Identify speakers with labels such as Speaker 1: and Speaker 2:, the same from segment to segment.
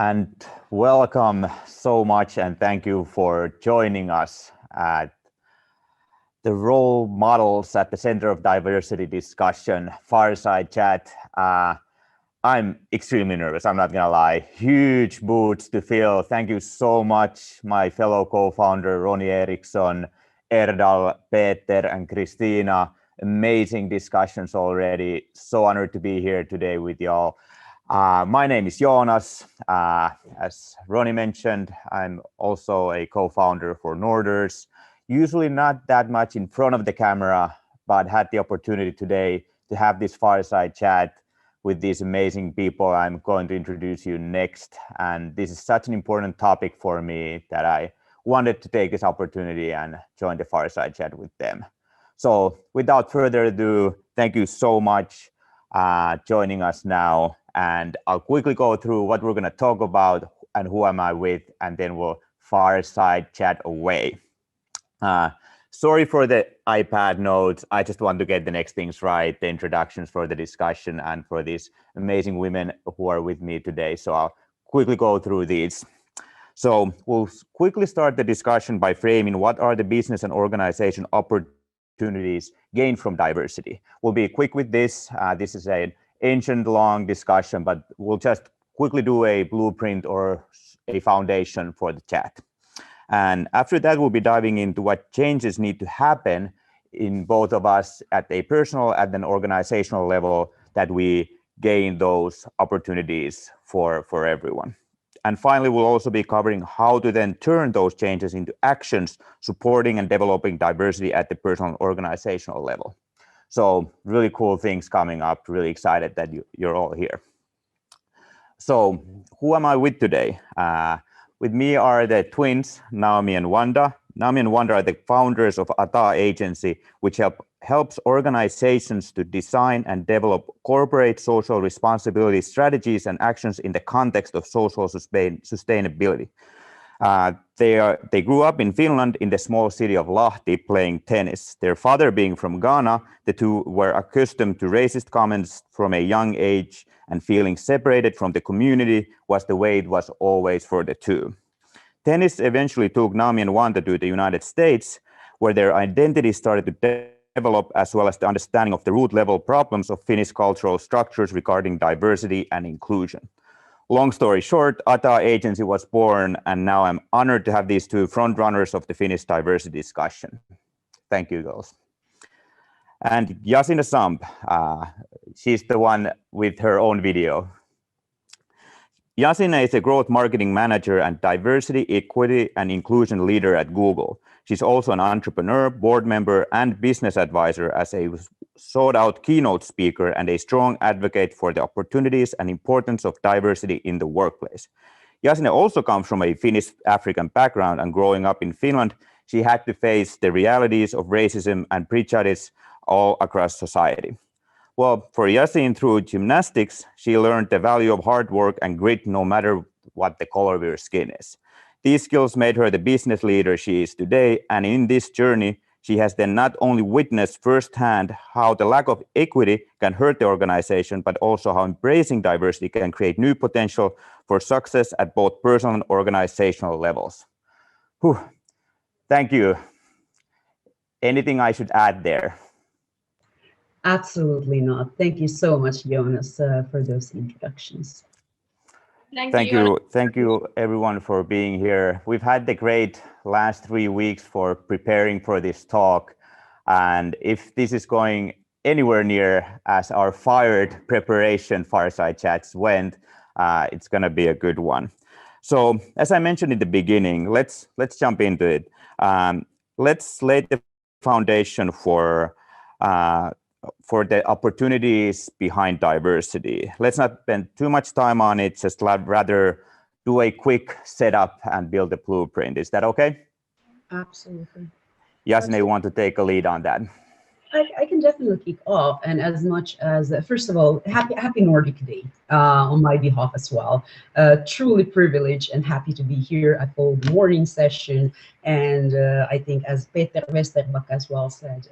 Speaker 1: And welcome so much, and thank you for joining us at the role models at the center of diversity discussion, fireside chat. I'm extremely nervous, I'm not gonna lie. Huge boots to fill. Thank you so much, my fellow co-founder, Ronnie Eriksson, Erdal, Peter, and Christina. Amazing discussions already. So honored to be here today with y'all. My name is Jonas. As Ronnie mentioned, I'm also a co-founder for Norders. Usually not that much in front of the camera, but had the opportunity today to have this fireside chat with these amazing people I'm going to introduce you next. And this is such an important topic for me that I wanted to take this opportunity and join the fireside chat with them. So without further ado, thank you so much joining us now. And I'll quickly go through what we're going to talk about and who am I with, and then we'll fireside chat away. Sorry for the iPad notes. I just want to get the next things right, the introductions for the discussion and for these amazing women who are with me today. So I'll quickly go through these. So we'll quickly start the discussion by framing what are the business and organization opportunities gained from diversity. We'll be quick with this. This is an ancient long discussion, but we'll just quickly do a blueprint or a foundation for the chat. And after that, we'll be diving into what changes need to happen in both of us at a personal and an organizational level that we gain those opportunities for everyone. And finally, we'll also be covering how to then turn those changes into actions, supporting and developing diversity at the personal and organizational level. So really cool things coming up. Really excited that you're all here. So who am I with today? With me are the twins, Naomi and Wanda. Naomi and Wanda are the founders of ATA Agency, which helps organizations to design and develop corporate social responsibility strategies and actions in the context of social sustainability. They grew up in Finland in the small city of Lahti playing tennis. Their father being from Ghana, the two were accustomed to racist comments from a young age, and feeling separated from the community was the way it was always for the two. Tennis eventually took Naomi and Wanda to the United States, where their identity started to develop, as well as the understanding of the root level problems of Finnish cultural structures regarding diversity and inclusion. Long story short, ATA Agency was born, and now I'm honored to have these two frontrunners of the Finnish diversity discussion. Thank you, girls. And Yacine Samb, she's the one with her own video. Yacine is a growth marketing manager and diversity, equity, and inclusion leader at Google. She's also an entrepreneur, board member, and business advisor as a sought-out keynote speaker and a strong advocate for the opportunities and importance of diversity in the workplace. Yacine also comes from a Finnish African background, and growing up in Finland, she had to face the realities of racism and prejudice all across society. Well, for Yacine, through gymnastics, she learned the value of hard work and grit no matter what the color of your skin is. These skills made her the business leader she is today, and in this journey, she has then not only witnessed firsthand how the lack of equity can hurt the organization, but also how embracing diversity can create new potential for success at both personal and organizational levels. Whew. Thank you. Anything I should add there?
Speaker 2: Absolutely not. Thank you so much, Jonas, for those introductions.
Speaker 1: Thank you. Thank you, everyone, for being here. We've had the great last 3 weeks for preparing for this talk. And if this is going anywhere near as our preparation fireside chats went, it's going to be a good one. So as I mentioned in the beginning, let's jump into it. Let's lay the foundation for the opportunities behind diversity. Let's not spend too much time on it, just rather do a quick setup and build a blueprint. Is that okay?
Speaker 2: Absolutely.
Speaker 1: Yacine, you want to take a lead on that?
Speaker 2: I can definitely kick off, and as much as first of all, happy Nordic Day on my behalf as well. Truly privileged and happy to be here at the morning session. And I think, as Peter Westerbach as well said,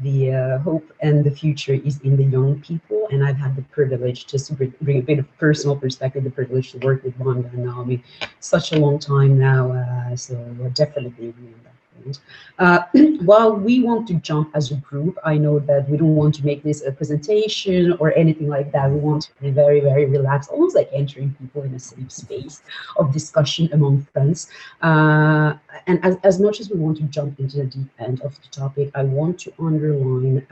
Speaker 2: the hope and the future is in the young people. And I've had the privilege, just to bring a bit of personal perspective, the privilege to work with Wanda and Naomi such a long time now. So definitely agree on that. Uh, while we want to jump as a group, I know that we don't want to make this a presentation or anything like that. We want to be very, very relaxed, almost like entering people in a safe space of discussion among friends. And as much as we want to jump into the deep end of the topic, I want to underline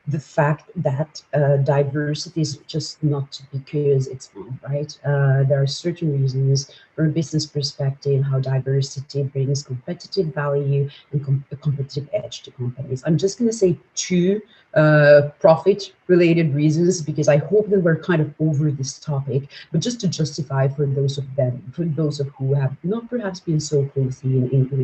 Speaker 2: the fact that diversity is just not because it's fun, right? There are certain reasons from a business perspective how diversity brings competitive value and a competitive edge to companies. I'm just going to say two profit-related reasons because I hope that we're kind of over this topic, but just to justify for those of who have not perhaps been so closely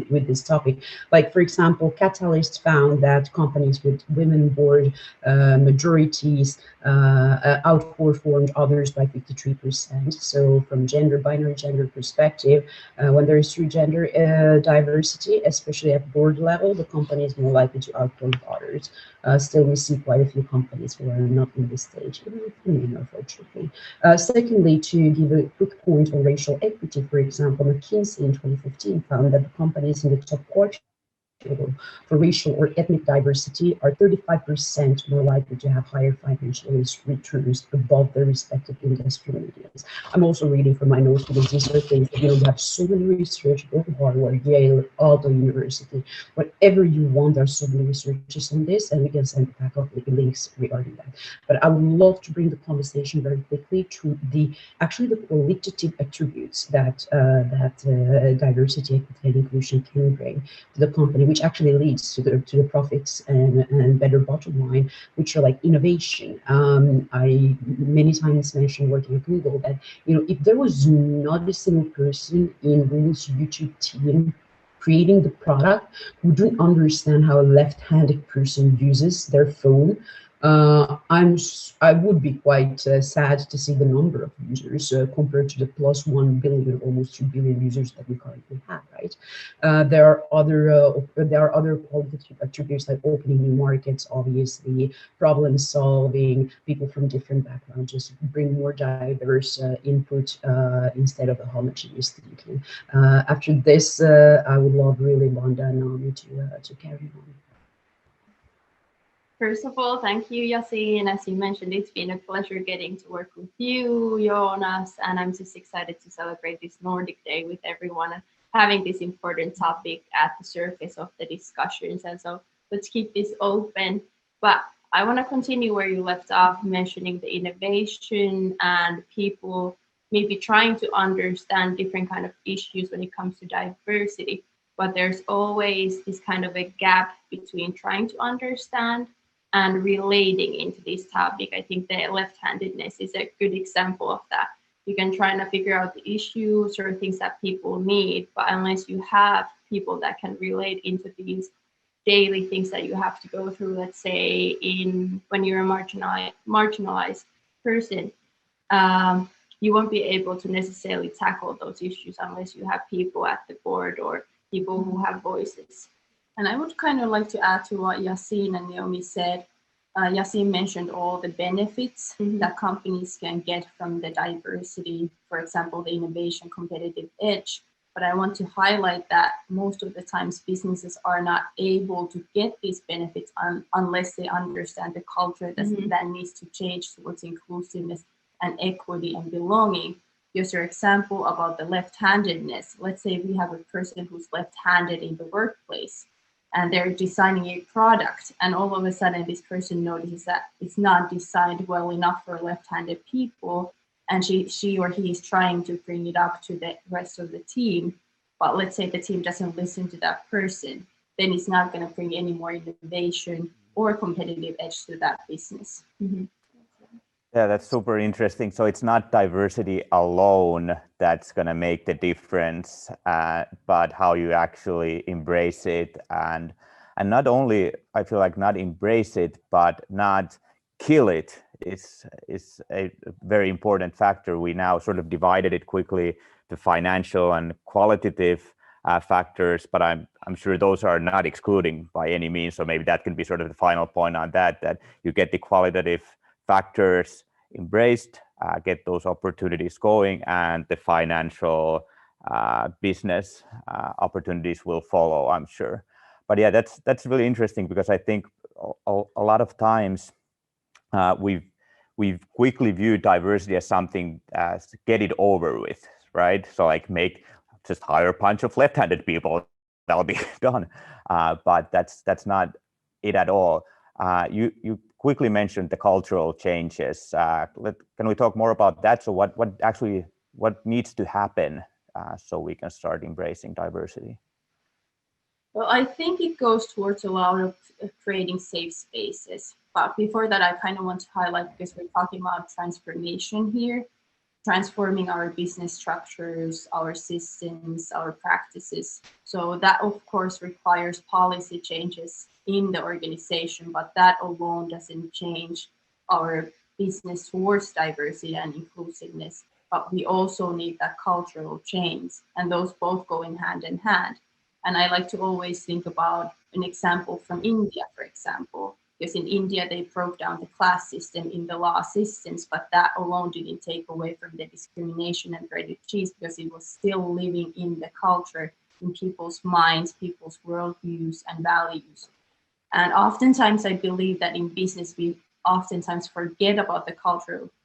Speaker 2: with this topic. Like, for example, Catalyst found that companies with women board majorities outperformed others by 53%. So from binary gender perspective, when there is true gender diversity, especially at board level, the company is more likely to outperform others. Still, we see quite a few companies who are not in this stage, unfortunately. Secondly, to give a quick point on racial equity, for example, McKinsey in 2015 found that the companies in the top quartile for racial or ethnic diversity are 35% more likely to have higher financial returns above their respective industry medians. I'm also reading from my notes because these are things that, we have so many research, go to Harvard, Yale, Aldo University, whatever you want. There are so many researches on this, and we can send back up with links regarding that. But I would love to bring the conversation very quickly to the qualitative attributes that diversity, equity, and inclusion can bring to the company, which actually leads to the profits and better bottom line, which are like innovation. I many times mentioned working at Google that if there was not a single person in Google's YouTube team creating the product who didn't understand how a left-handed person uses their phone, I would be quite sad to see the number of users compared to the plus 1 billion, almost 2 billion users that we currently have, right? There are other qualitative attributes like opening new markets, obviously, problem solving, people from different backgrounds, just bring more diverse input instead of a homogeneous thinking. After this, I would love really Wanda and Naomi to carry on.
Speaker 3: First of all, thank you, Yacine. As you mentioned, it's been a pleasure getting to work with you, Jonas, and I'm just excited to celebrate this Nordic Day with everyone and having this important topic at the surface of the discussions. And so let's keep this open. But I want to continue where you left off, mentioning the innovation and people maybe trying to understand different kind of issues when it comes to diversity. But there's always this kind of a gap between trying to understand and relating into this topic. I think the left-handedness is a good example of that. You can try and figure out the issues or things that people need, but unless you have people that can relate into these daily things that you have to go through, let's say when you're a marginalized person, you won't be able to necessarily tackle those issues unless you have people at the board or people who have voices.
Speaker 4: And I would kind of like to add to what Yacine and Naomi said. Yacine mentioned all the benefits that companies can get from the diversity, for example, the innovation competitive edge. But I want to highlight that most of the times businesses are not able to get these benefits unless they understand the culture that needs to change towards inclusiveness and equity and belonging. Here's your example about the left-handedness. Let's say we have a person who's left-handed in the workplace and they're designing a product, and all of a sudden this person notices that it's not designed well enough for left-handed people, and she or he is trying to bring it up to the rest of the team. But let's say the team doesn't listen to that person, then it's not going to bring any more innovation or competitive edge to that business.
Speaker 1: Yeah, that's super interesting. So it's not diversity alone that's going to make the difference, but how you actually embrace it and and not only, I feel like, not embrace it, but not kill it is a very important factor. We now sort of divided it quickly to financial and qualitative factors, but I'm sure those are not excluding by any means. So maybe that can be sort of the final point on that, that you get the qualitative factors embraced, get those opportunities going, and the financial business opportunities will follow, I'm sure. But yeah, that's really interesting, because I think a lot of times we've quickly viewed diversity as something as get it over with, right? So like just hire a bunch of left-handed people, that'll be done. But that's not it at all. You quickly mentioned the cultural changes. Can we talk more about that? So what needs to happen so we can start embracing diversity?
Speaker 4: Well, I think it goes towards a lot of creating safe spaces. But before that, I kind of want to highlight, because we're talking about transformation here, transforming our business structures, our systems, our practices. So that, of course, requires policy changes in the organization, but that alone doesn't change our business towards diversity and inclusiveness. But we also need that cultural change, and those both go in hand. And I like to always think about an example from India, for example, because in India, they broke down the class system in the law systems, but that alone didn't take away from the discrimination and prejudice, because it was still living in the culture, in people's minds, people's worldviews and values. And oftentimes I believe that in business, we oftentimes forget about the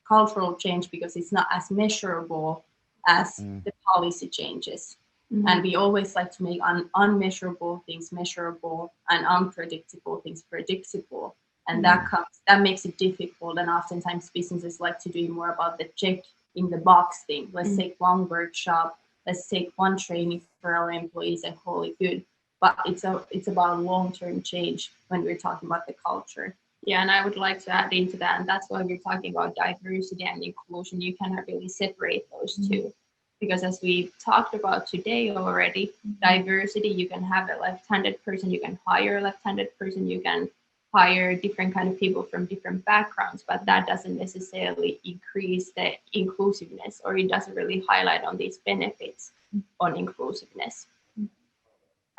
Speaker 4: cultural change, because it's not as measurable as the policy changes. And we always like to make unmeasurable things measurable and unpredictable things predictable. And that makes it difficult. And oftentimes businesses like to do more about the check in the box thing. Let's take one workshop, let's take one training for our employees and call it good. But it's about long-term change when we're talking about the culture.
Speaker 3: Yeah, and I would like to add into that, and that's why we're talking about diversity and inclusion. You cannot really separate those two. Because as we talked about today already, diversity, you can have a left-handed person, you can hire a left-handed person, you can hire different kind of people from different backgrounds, but that doesn't necessarily increase the inclusiveness, or it doesn't really highlight on these benefits on inclusiveness.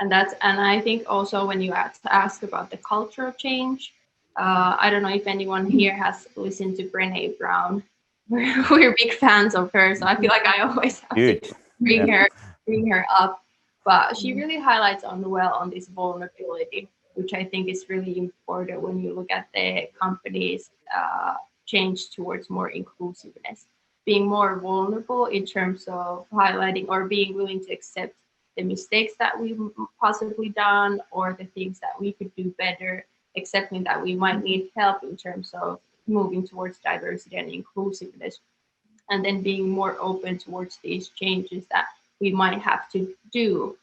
Speaker 3: And I think also when you ask about the cultural change, I don't know if anyone here has listened to Brené Brown. We're big fans of her, so I feel like I always have to bring her up. But she really highlights on this vulnerability, which I think is really important when you look at the company's change towards more inclusiveness. Being more vulnerable in terms of highlighting or being willing to accept the mistakes that we've possibly done, or the things that we could do better, accepting that we might need help in terms of moving towards diversity and inclusiveness, and then being more open towards these changes that we might have to do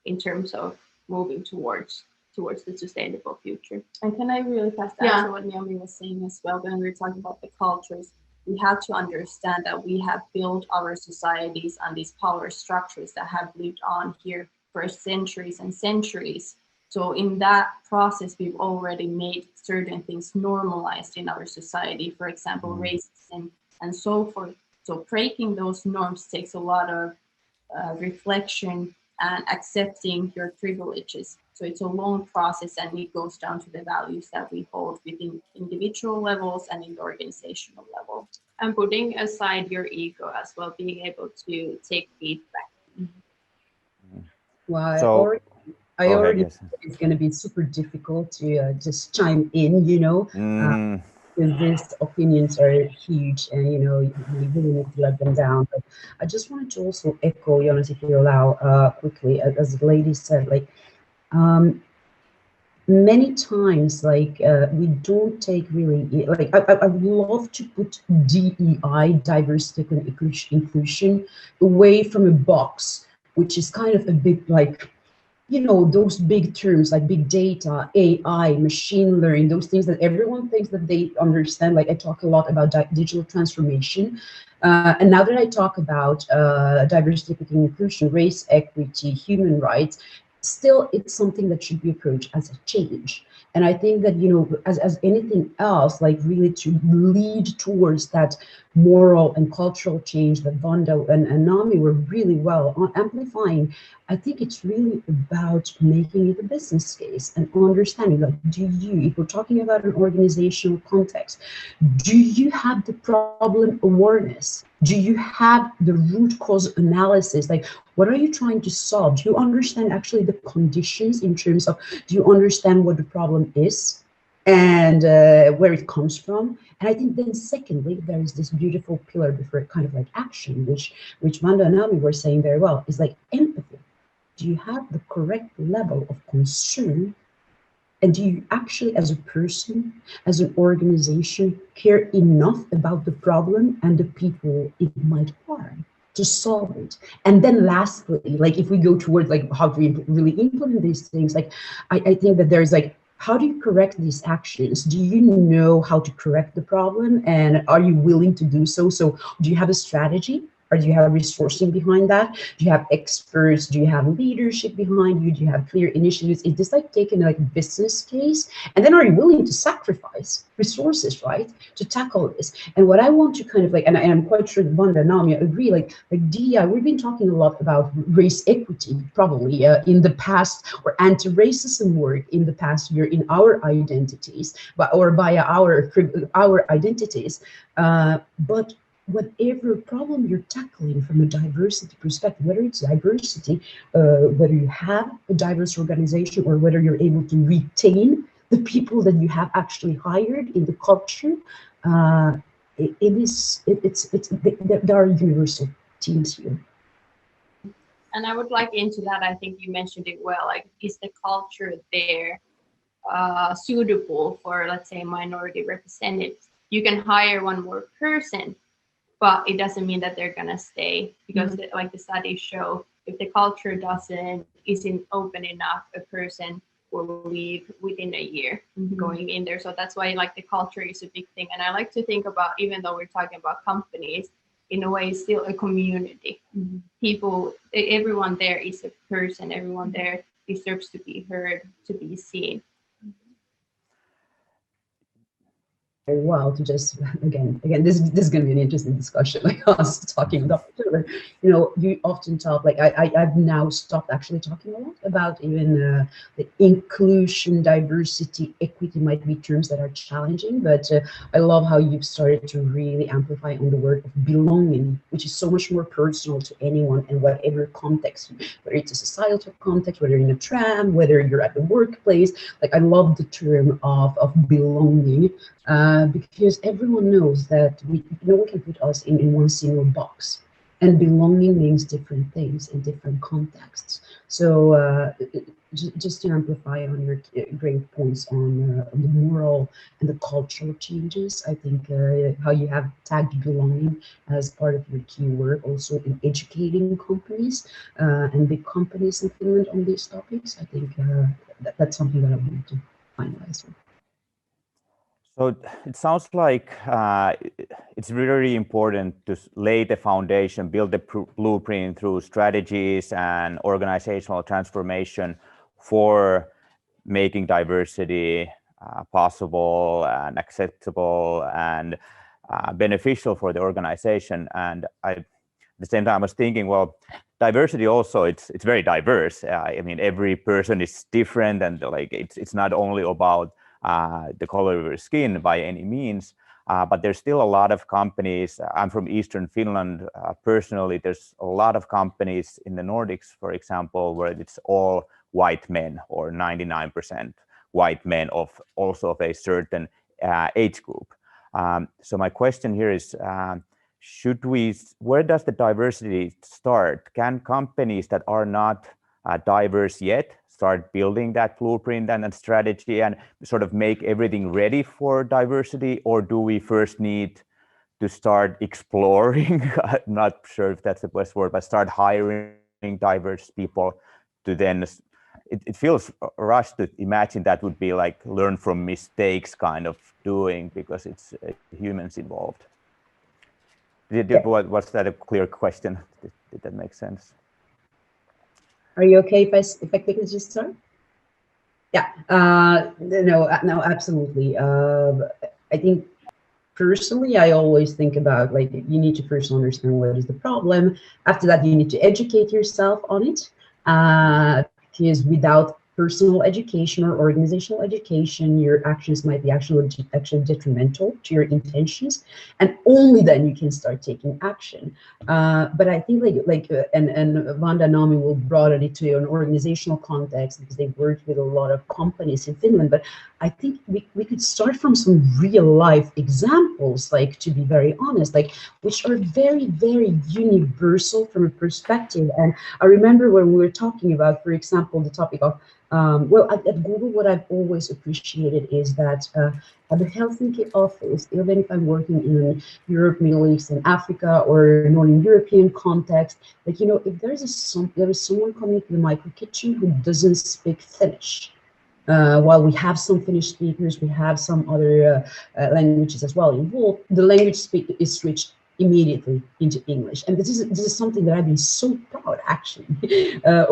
Speaker 3: in terms of moving towards the sustainable future.
Speaker 4: And can I really pass that to what Naomi was saying as well, when we were talking about the cultures? We have to understand that we have built our societies on these power structures that have lived on here for centuries and centuries. So in that process, we've already made certain things normalized in our society, for example, racism and so forth. So breaking those norms takes a lot of reflection and accepting your privileges. So it's a long process, and it goes down to the values that we hold within individual levels and in the organizational level.
Speaker 3: And putting aside your ego as well, being able to take feedback.
Speaker 2: Well, I already think it's going to be super difficult to just chime in, because these opinions are huge, and you really need to let them down. But I just wanted to also echo, Jonas, if you allow, quickly, as the lady said, many times, we don't take really, I would love to put DEI, diversity and inclusion, away from a box, which is kind of a bit those big terms like big data, AI, machine learning, those things that everyone thinks that they understand. Like I talk a lot about digital transformation. And now that I talk about diversity and inclusion, race, equity, human rights, still it's something that should be approached as a change. And I think that, you know, as anything else, like really to lead towards that moral and cultural change that Wanda and Naomi were really well on amplifying, I think it's really about making it a business case and understanding, like, if we're talking about an organizational context, do you have the problem awareness? Do you have the root cause analysis? Like, what are you trying to solve? Do you understand actually the conditions in terms of, do you understand what the problem is and where it comes from? And I think then secondly, there is this beautiful pillar before kind of like action, which Wanda and Naomi were saying very well, is like empathy. Do you have the correct level of concern? And do you actually, as a person, as an organization, care enough about the problem and the people it might harm to solve it? And then lastly, like if we go towards like how do we really implement these things, like I think that there's like, how do you correct these actions? Do you know how to correct the problem? And are you willing to do so? So do you have a strategy? Or do you have resourcing behind that? Do you have experts? Do you have leadership behind you? Do you have clear initiatives? Is this like taking like a business case? And then are you willing to sacrifice resources, right, to tackle this? And what I want to kind of like, and I'm quite sure that Wanda and Naomi agree, like DEI, we've been talking a lot about race equity probably in the past, or anti-racism work in the past year in our identities, or via our identities. But whatever problem you're tackling from a diversity perspective, whether it's diversity, whether you have a diverse organization, or whether you're able to retain the people that you have actually hired in the culture, there are universal themes here.
Speaker 3: And I would like into that, I think you mentioned it well, like, is the culture there suitable for, let's say, minority representatives? You can hire one more person, but it doesn't mean that they're gonna stay, because like the studies show, if the culture isn't open enough, a person will leave within a year going in there. So that's why like the culture is a big thing. And I like to think about, even though we're talking about companies, in a way, it's still a community. People, everyone there is a person, everyone there deserves to be heard, to be seen.
Speaker 2: Very well to just again this is going to be an interesting discussion, like us talking about each other. You know, you often talk, like I've now stopped actually talking a lot about even the inclusion, diversity, equity might be terms that are challenging, but I love how you've started to really amplify on the word of belonging, which is so much more personal to anyone in whatever context, whether it's a societal context, whether you're in a tram, whether you're at the workplace. Like, I love the term of belonging. Because everyone knows that no one can put us in one single box, and belonging means different things in different contexts. So just to amplify on your great points on the moral and the cultural changes, I think how you have tagged belonging as part of your key work also in educating companies and big companies in Finland on these topics, I think that's something that I want to finalize with.
Speaker 1: So it sounds like it's really important to lay the foundation, build the blueprint through strategies and organizational transformation for making diversity possible and acceptable and beneficial for the organization. And at the same time, I was thinking, well, diversity also, it's very diverse. I mean, every person is different, and like it's not only about the color of your skin by any means, but there's still a lot of companies. I'm from Eastern Finland personally. There's a lot of companies in the Nordics, for example, where it's all white men or 99% white men of a certain age group. So my question here is, where does the diversity start? Can companies that are not diverse yet start building that blueprint and strategy and sort of make everything ready for diversity? Or do we first need to start exploring, I'm not sure if that's the best word, but start hiring diverse people to then, it feels rushed to imagine that would be like learn from mistakes kind of doing, because it's humans involved. Was that a clear question? Did that make sense?
Speaker 2: Are you okay if I quickly just start? Yeah. No, absolutely. I think personally, I always think about like you need to first understand what is the problem. After that, you need to educate yourself on it. Because without personal education or organizational education, your actions might be actually detrimental to your intentions, and only then you can start taking action. But I think and Wanda and Naomi will broaden it to an organizational context because they've worked with a lot of companies in Finland. But I think we could start from some real life examples, like to be very honest, like which are very, very universal from a perspective. And I remember when we were talking about, for example, the topic of at Google, what I've always appreciated is that at the Helsinki office, even if I'm working in Europe, Middle East, and Africa, or Northern European context, like if there is someone coming to the micro kitchen who doesn't speak Finnish. While we have some Finnish speakers, we have some other languages as well involved. The language is switched immediately into English, and this is something that I've been so proud actually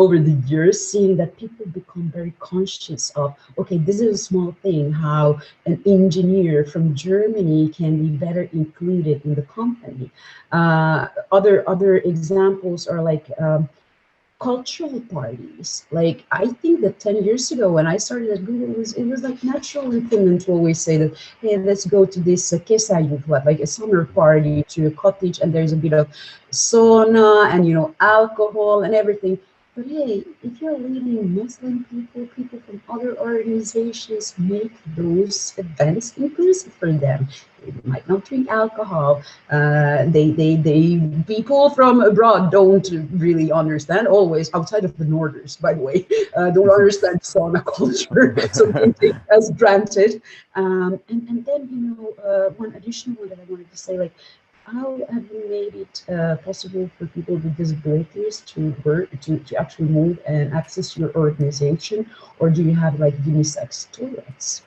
Speaker 2: over the years, seeing that people become very conscious of. Okay, this is a small thing. How an engineer from Germany can be better included in the company. Other examples are like. Cultural parties. Like I think that 10 years ago when I started at Google, it was like natural in Finland to always say that, hey, let's go to this kesäjuhlat, like a summer party to a cottage, and there's a bit of sauna and alcohol and everything. But hey, if you're leading Muslim people from other organizations, make those events inclusive for them. They might not drink alcohol. They people from abroad don't really understand, always outside of the Norders, by the way, don't understand sauna culture, so don't take it as granted. And then one additional one that I wanted to say, like, how have you made it possible for people with disabilities to work, to actually move and access your organization? Or do you have like unisex toilets?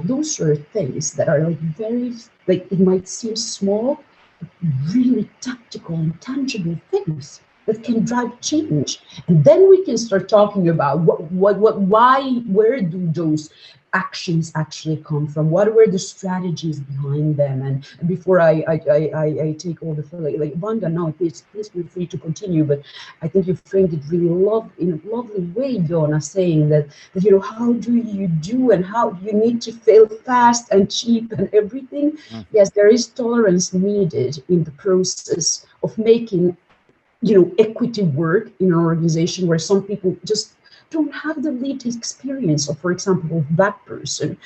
Speaker 2: Those are things that are like very, like it might seem small, but really tactical and tangible things that can drive change. And then we can start talking about where do those actions actually come from? What were the strategies behind them? And before I take all the like Wanda, now please feel free to continue. But I think you framed it really in a lovely way, Joanna, saying that how do you do and how do you need to fail fast and cheap and everything? Yes, there is tolerance needed in the process of making equity work in an organization where some people just don't have the lived experience of, for example, of that person.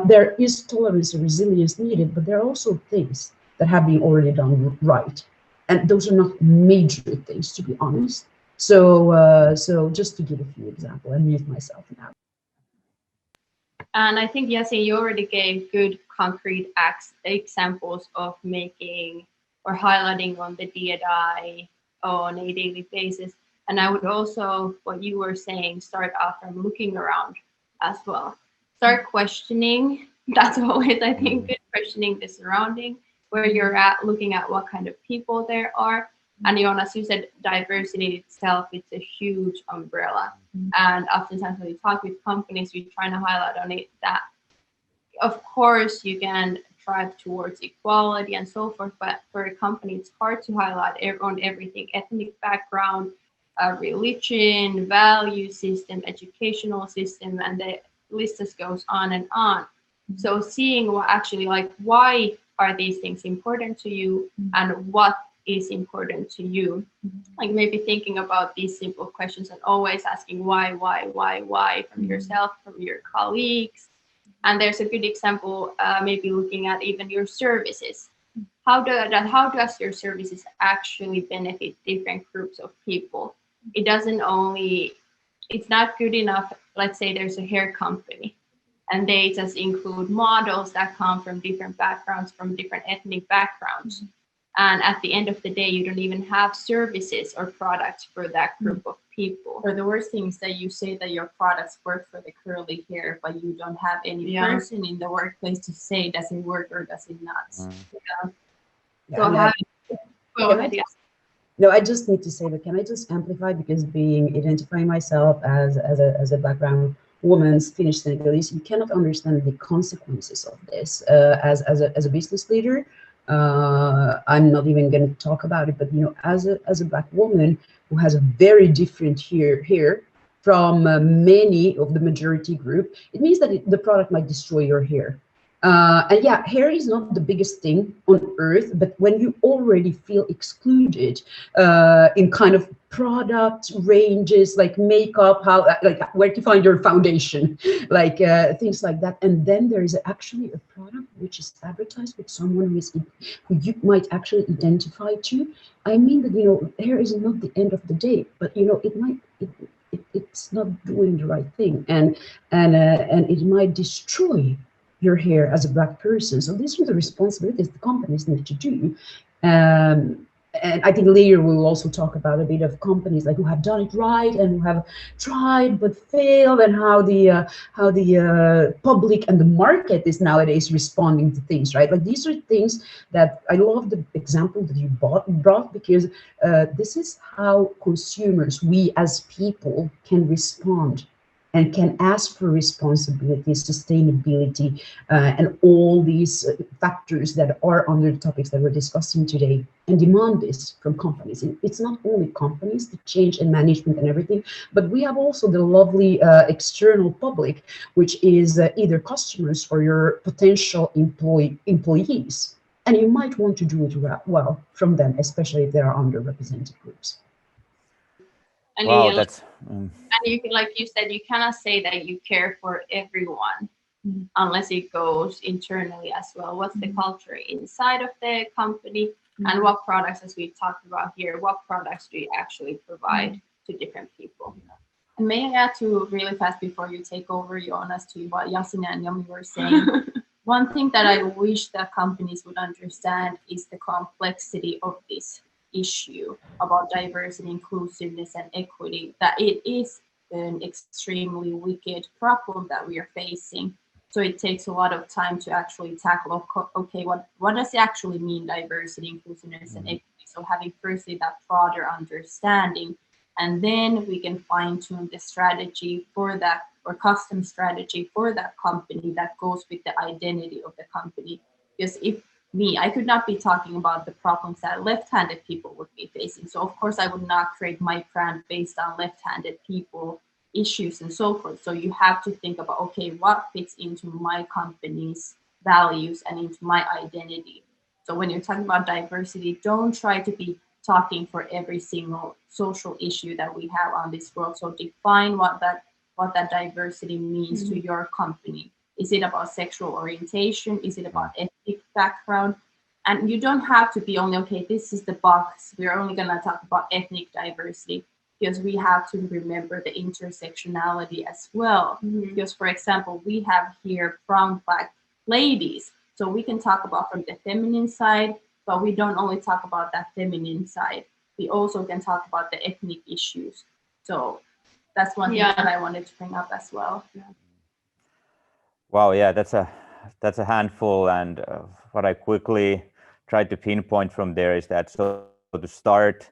Speaker 2: There is tolerance and resilience needed, but there are also things that have been already done right. And those are not major things, to be honest. So just to give a few examples, I mute myself now.
Speaker 3: And I think, Yacine, you already gave good concrete examples of making or highlighting on the D&I on a daily basis. And I would also, what you were saying, start off from looking around as well. Start questioning. That's always, I think, good, questioning the surrounding, where you're at, looking at what kind of people there are. And Jonas, you said diversity itself, it's a huge umbrella. And oftentimes when you talk with companies, you're trying to highlight on it that, of course, you can drive towards equality and so forth, but for a company, it's hard to highlight on everything: ethnic background, religion, value system, educational system, and the list just goes on and on. So seeing what actually, like, why are these things important to you and what is important to you? Like maybe thinking about these simple questions and always asking why from yourself, from your colleagues. And there's a good example, maybe looking at even your services. How does your services actually benefit different groups of people? It's not good enough. Let's say there's a hair company and they just include models that come from different backgrounds, from different ethnic backgrounds. And at the end of the day, you don't even have services or products for that group of people.
Speaker 4: Or the worst thing is that you say that your products work for the curly hair, but you don't have any person in the workplace to say, does it work or does it not?
Speaker 3: So how, go ahead, yes.
Speaker 2: No, I just need to say that. Can I just amplify, because identifying myself as a background woman, Finnish Senegalese, you cannot understand the consequences of this as a business leader. I'm not even going to talk about it, but as a black woman who has a very different hair from many of the majority group, it means that the product might destroy your hair. And yeah, hair is not the biggest thing on earth, but when you already feel excluded in kind of product ranges like makeup, like where to find your foundation, like things like that, and then there is actually a product which is advertised with someone who you might actually identify to. I mean that hair is not the end of the day, but it's not doing the right thing, and it might destroy your hair as a black person. So these are the responsibilities the companies need to do. And I think later we will also talk about a bit of companies like who have done it right and who have tried but failed, and how the public and the market is nowadays responding to things, right? Like these are things that I love the example that you brought, because this is how consumers, we as people, can respond and can ask for responsibility, sustainability, and all these factors that are under the topics that we're discussing today, and demand this from companies. And it's not only companies, the change in management and everything, but we have also the lovely external public, which is either customers or your potential employees. And you might want to do it well from them, especially if they are underrepresented groups.
Speaker 3: And
Speaker 1: Wow,
Speaker 3: and you can, like you said, you cannot say that you care for everyone unless it goes internally as well. What's the culture inside of the company, and what products, as we talked about here, what products do you actually provide to different people?
Speaker 4: And may I add to really fast before you take over, Jonas, to what Yacine and Naomi were saying. One thing that I wish that companies would understand is the complexity of this issue about diversity, inclusiveness, and equity, that it is an extremely wicked problem that we are facing. So it takes a lot of time to actually tackle, okay, what does it actually mean, diversity, inclusiveness, and equity? So having firstly that broader understanding, and then we can fine tune the strategy for that, or custom strategy for that company that goes with the identity of the company. Because I could not be talking about the problems that left-handed people would be facing. So of course I would not create my brand based on left-handed people issues and so forth. So you have to think about, okay, what fits into my company's values and into my identity. So when you're talking about diversity, don't try to be talking for every single social issue that we have on this world. So define what that diversity means to your company. Is it about sexual orientation? Is it about ethnic background? And you don't have to be only, okay, this is the box. We're only going to talk about ethnic diversity, because we have to remember the intersectionality as well. Because, for example, we have here brown black ladies. So we can talk about from the feminine side, but we don't only talk about that feminine side. We also can talk about the ethnic issues. So that's one thing that I wanted to bring up as well.
Speaker 1: Wow, yeah, that's a handful, and what I quickly tried to pinpoint from there is that, so to start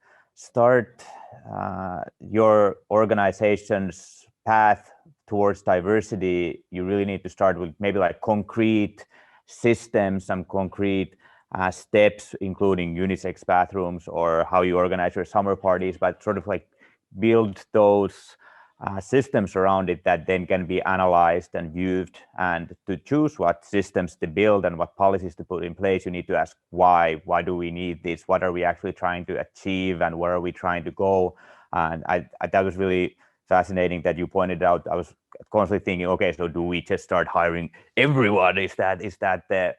Speaker 1: your organization's path towards diversity, you really need to start with maybe like concrete systems, some concrete steps, including unisex bathrooms or how you organize your summer parties, but sort of like build those systems around it that then can be analyzed and viewed. And to choose what systems to build and what policies to put in place, you need to ask why do we need this? What are we actually trying to achieve, and where are we trying to go? And I that was really fascinating that you pointed out. I was constantly thinking, okay, so do we just start hiring everyone? Is that the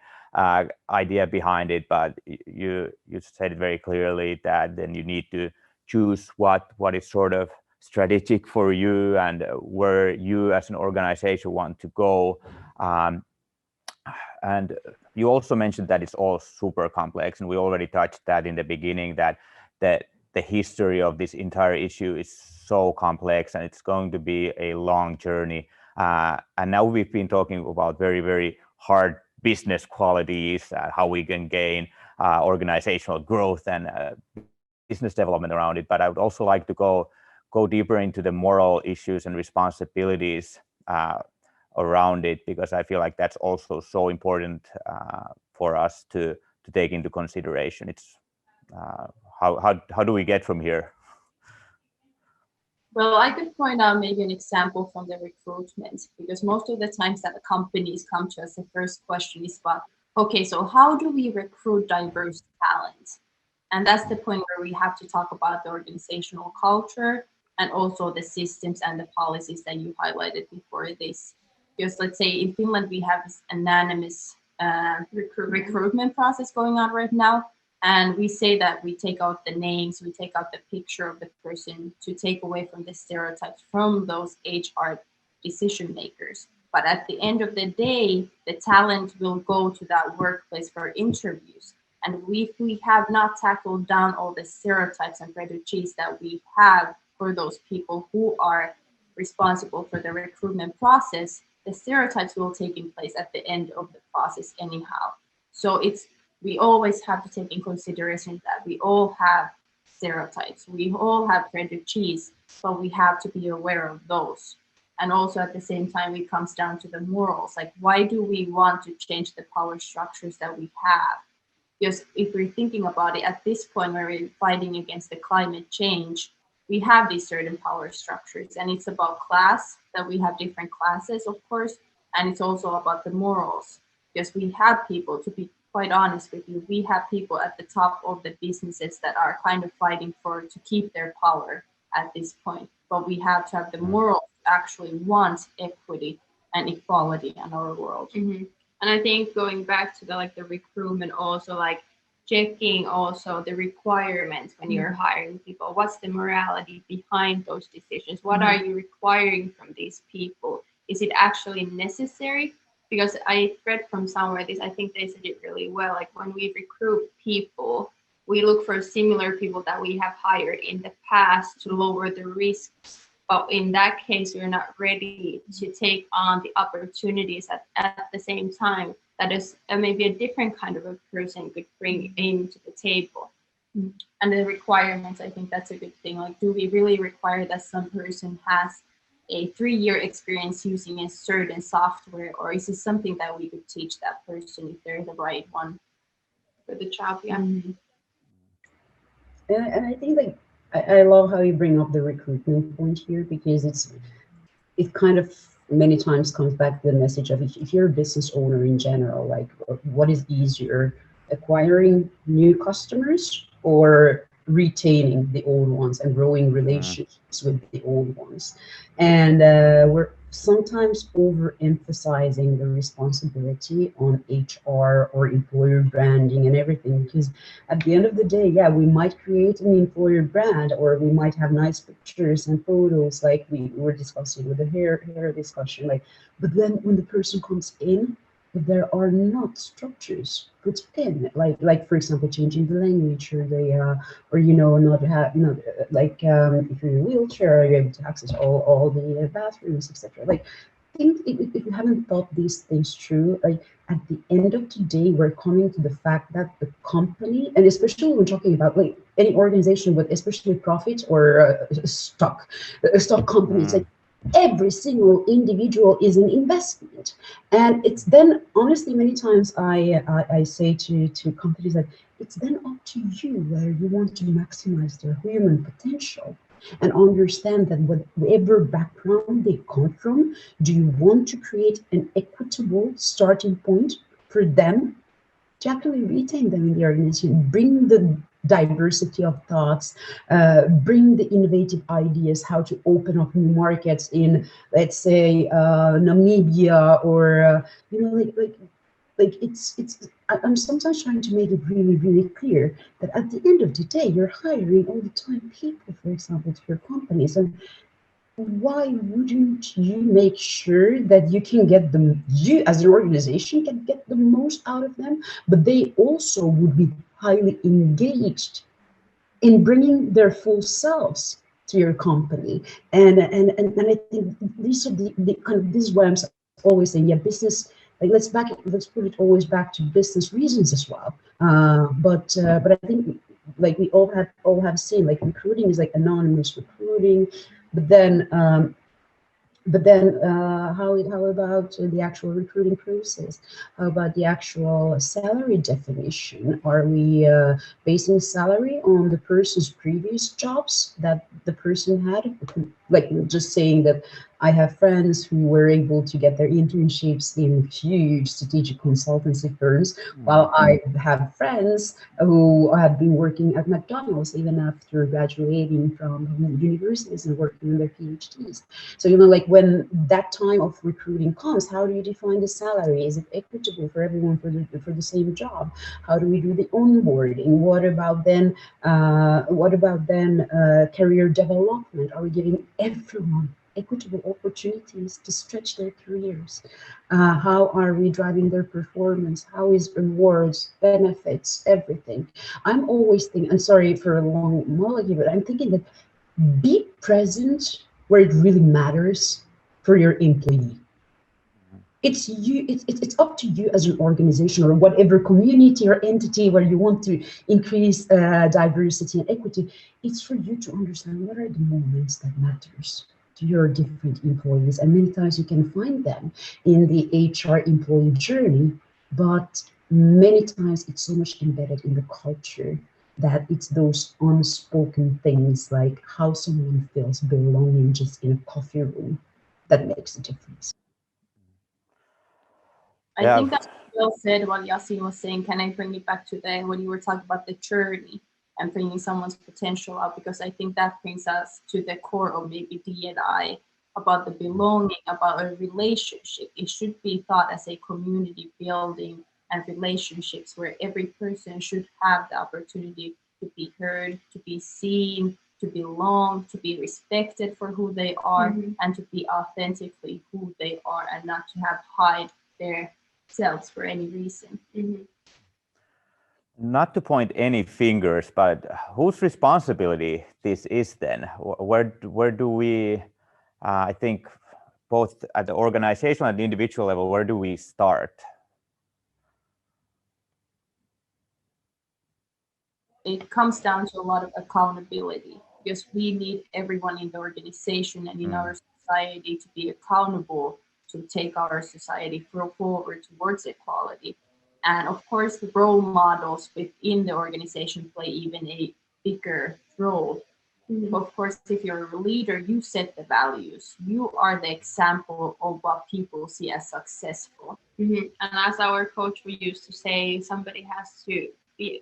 Speaker 1: idea behind it? But you said it very clearly that then you need to choose what is sort of strategic for you and where you as an organization want to go. And you also mentioned that it's all super complex, and we already touched that in the beginning, that the history of this entire issue is so complex and it's going to be a long journey. And now we've been talking about very, very hard business qualities, how we can gain organizational growth and business development around it, but I would also like to go deeper into the moral issues and responsibilities around it, because I feel like that's also so important for us to take into consideration. It's how do we get from here?
Speaker 4: Well, I could point out maybe an example from the recruitment, because most of the times that the companies come to us, the first question is about, okay, so how do we recruit diverse talent? And that's the point where we have to talk about the organizational culture and also the systems and the policies that you highlighted before this. Because let's say in Finland, we have this anonymous recruitment process going on right now. And we say that we take out the names, we take out the picture of the person to take away from the stereotypes from those HR decision makers. But at the end of the day, the talent will go to that workplace for interviews. And if we have not tackled down all the stereotypes and prejudices that we have for those people who are responsible for the recruitment process, the stereotypes will take in place at the end of the process anyhow. So we always have to take in consideration that we all have stereotypes, we all have prejudices, but we have to be aware of those. And also at the same time, it comes down to the morals. Like, why do we want to change the power structures that we have? Because if we're thinking about it, at this point where we're fighting against the climate change, we have these certain power structures, and it's about class, that we have different classes, of course, and it's also about the morals, because we have people, to be quite honest with you, we have people at the top of the businesses that are kind of fighting to keep their power at this point. But we have to have the morals to actually want equity and equality in our world.
Speaker 3: Mm-hmm. And I think going back to the recruitment, also checking also the requirements when you're hiring people. What's the morality behind those decisions? What are you requiring from these people? Is it actually necessary? Because I read from somewhere this, I think they said it really well. Like, when we recruit people, we look for similar people that we have hired in the past to lower the risk. But in that case, we're not ready to take on the opportunities at the same time that is maybe a different kind of a person could bring into the table. And the requirements, I think that's a good thing. Like, do we really require that some person has a 3-year experience using a certain software, or is it something that we could teach that person if they're the right one for the job? Yeah.
Speaker 2: And I think I love how you bring up the recruitment point here, because it kind of many times comes back to the message of, if you're a business owner in general, like, what is easier, acquiring new customers or retaining the old ones and growing relationships with the old ones? And we're sometimes overemphasizing the responsibility on HR or employer branding and everything, because at the end of the day, yeah, we might create an employer brand, or we might have nice pictures and photos, like we were discussing with the hair discussion, but then when the person comes in, if there are not structures put in, like for example, changing the language, or not have, if you're in a wheelchair, you're able to access all the bathrooms, etc. Like, I think if you haven't thought these things through, at the end of the day, we're coming to the fact that the company, and especially when we're talking about any organization with especially profit or stock companies, every single individual is an investment. And it's then, honestly, many times I say to companies that it's then up to you whether you want to maximize their human potential and understand that whatever background they come from, do you want to create an equitable starting point for them to actually retain them in the organization, bring the diversity of thoughts, bring the innovative ideas, how to open up new markets in, let's say, Namibia, or I'm sometimes trying to make it really, really clear that at the end of the day, you're hiring all the time people, for example, to your companies, and why wouldn't you make sure that you can get them, you as an organization can get the most out of them, but they also would be highly engaged in bringing their full selves to your company. And I think these are the kind of, this is why I'm always saying, yeah, business, let's put it always back to business reasons as well. But I think, like we all have seen, like recruiting is like anonymous recruiting, but then how about the actual recruiting process? How about the actual salary definition? Are we basing salary on the person's previous jobs that the person had? Like just saying that I have friends who were able to get their internships in huge strategic consultancy firms, while I have friends who have been working at McDonald's even after graduating from universities and working on their PhDs. So, like when that time of recruiting comes, how do you define the salary? Is it equitable for everyone for the same job? How do we do the onboarding? What about then career development? Are we giving everyone equitable opportunities to stretch their careers? How are we driving their performance? How is rewards, benefits, everything? I'm always thinking, I'm sorry for a long monologue here, but I'm thinking that be present where it really matters for your employee. It's you. It's up to you as an organization or whatever community or entity where you want to increase diversity and equity. It's for you to understand what are the moments that matters to your different employees, and many times you can find them in the HR employee journey, but many times it's so much embedded in the culture that it's those unspoken things like how someone feels belonging just in a coffee room that makes a difference.
Speaker 4: I think that's well said what Yacine was saying. Can I bring it back to when you were talking about the journey and bringing someone's potential up? Because I think that brings us to the core of maybe D&I, about the belonging, about a relationship. It should be thought as a community building and relationships where every person should have the opportunity to be heard, to be seen, to belong, to be respected for who they are, and to be authentically who they are, and not to have hide their selves for any reason.
Speaker 1: Not to point any fingers, but whose responsibility this is then? Where do we, I think, both at the organizational and the individual level, where do we start?
Speaker 4: It comes down to a lot of accountability, because we need everyone in the organization and in our society to be accountable to take our society forward towards equality. And of course, the role models within the organization play even a bigger role. Of course, if you're a leader, you set the values. You are the example of what people see as successful.
Speaker 3: And as our coach, we used to say, somebody has to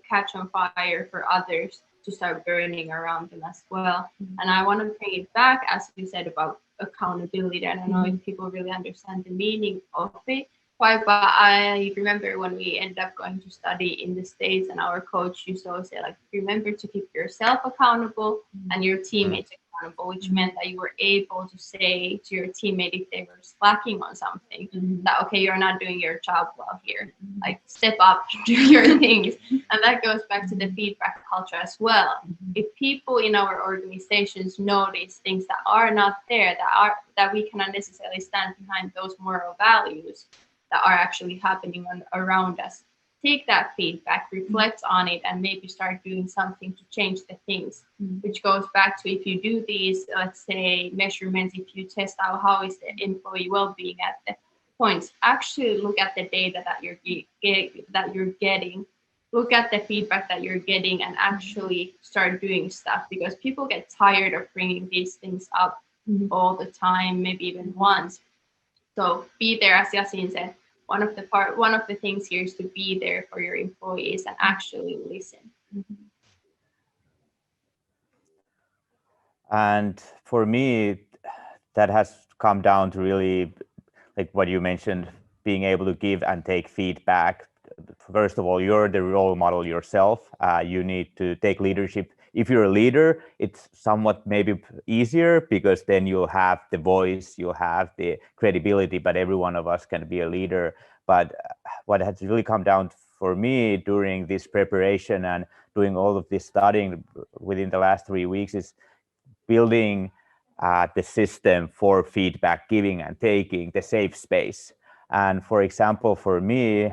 Speaker 3: catch on fire for others to start burning around them as well. And I want to bring it back, as we said, about accountability. I don't know if people really understand the meaning of it. But I remember when we ended up going to study in the States, and our coach used to always say, like, remember to keep yourself accountable and your teammates accountable, which meant that you were able to say to your teammate if they were slacking on something, that, okay, you're not doing your job well here, like step up, do your things. And that goes back to the feedback culture as well. If people in our organizations notice things that are not there, that we cannot necessarily stand behind those moral values that are actually happening around us, take that feedback, reflect on it, and maybe start doing something to change the things, which goes back to, if you do these, let's say, measurements, if you test out how is the employee well-being at the points, actually look at the data that you're getting, look at the feedback that you're getting, and actually start doing stuff, because people get tired of bringing these things up all the time, maybe even once. So be there, as Yacine said. One of the things here is to be there for your employees and actually listen.
Speaker 1: And for me, that has come down to really, like what you mentioned, being able to give and take feedback. First of all, you're the role model yourself. You need to take leadership. If you're a leader, it's somewhat maybe easier, because then you'll have the voice, you'll have the credibility, but every one of us can be a leader. But what has really come down for me during this preparation and doing all of this studying within the last 3 weeks is building the system for feedback, giving and taking, the safe space. And for example, for me,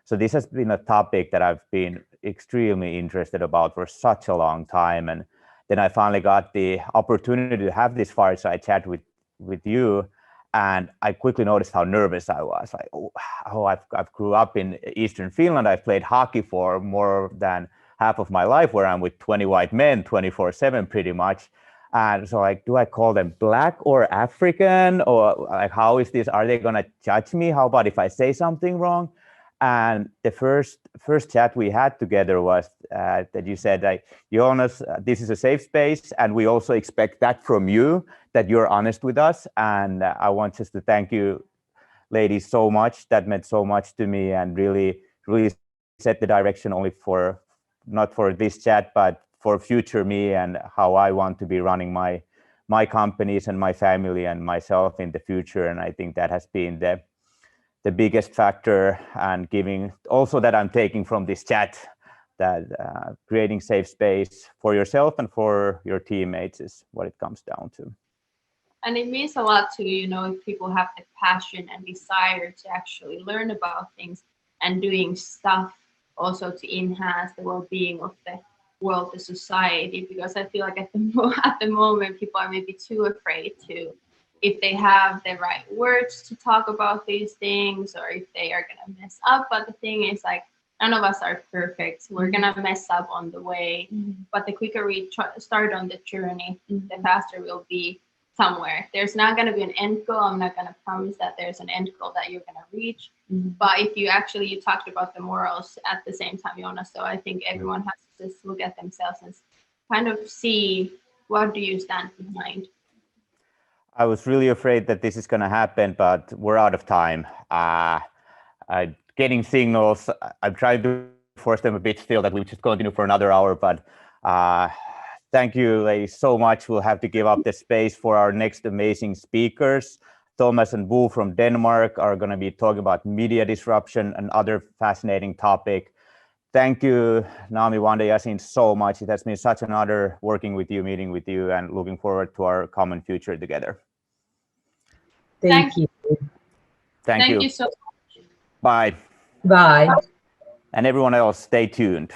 Speaker 1: so this has been a topic that I've been extremely interested about for such a long time. And then I finally got the opportunity to have this fireside chat with you. And I quickly noticed how nervous I was. Like, I've grew up in Eastern Finland. I've played hockey for more than half of my life, where I'm with 20 white men 24/7 pretty much. And so like, do I call them Black or African? Or like, how is this? Are they gonna judge me? How about if I say something wrong? And the first chat we had together was that you said, like, Jonas, this is a safe space, and we also expect that from you, that you're honest with us. And I want just to thank you, ladies, so much. That meant so much to me, and really set the direction only for, not for this chat, but for future me and how I want to be running my companies and my family and myself in the future. And I think that has been the biggest factor, and giving also that I'm taking from this chat, that creating safe space for yourself and for your teammates is what it comes down to.
Speaker 3: And it means a lot to, if people have the passion and desire to actually learn about things and doing stuff also to enhance the well-being of the world, the society, because I feel like at the moment people are maybe too afraid to, if they have the right words to talk about these things, or if they are gonna mess up. But the thing is, like, none of us are perfect. We're gonna mess up on the way, but the quicker we start on the journey, the faster we'll be somewhere. There's not gonna be an end goal. I'm not gonna promise that there's an end goal that you're gonna reach. But if you talked about the morals at the same time, Jonas, so I think everyone has to just look at themselves and kind of see, what do you stand behind?
Speaker 1: I was really afraid that this is going to happen, but we're out of time. Getting signals, I'm trying to force them a bit still that we just continue for another hour, but thank you, ladies, so much. We'll have to give up the space for our next amazing speakers. Thomas and Bo from Denmark are going to be talking about media disruption and other fascinating topic. Thank you, Naomi, Wanda, Yacine, so much. It has been such an honor working with you, meeting with you, and looking forward to our common future together.
Speaker 2: Thank you.
Speaker 1: Thank you.
Speaker 3: You so much.
Speaker 1: Bye.
Speaker 2: Bye.
Speaker 1: And everyone else, stay tuned.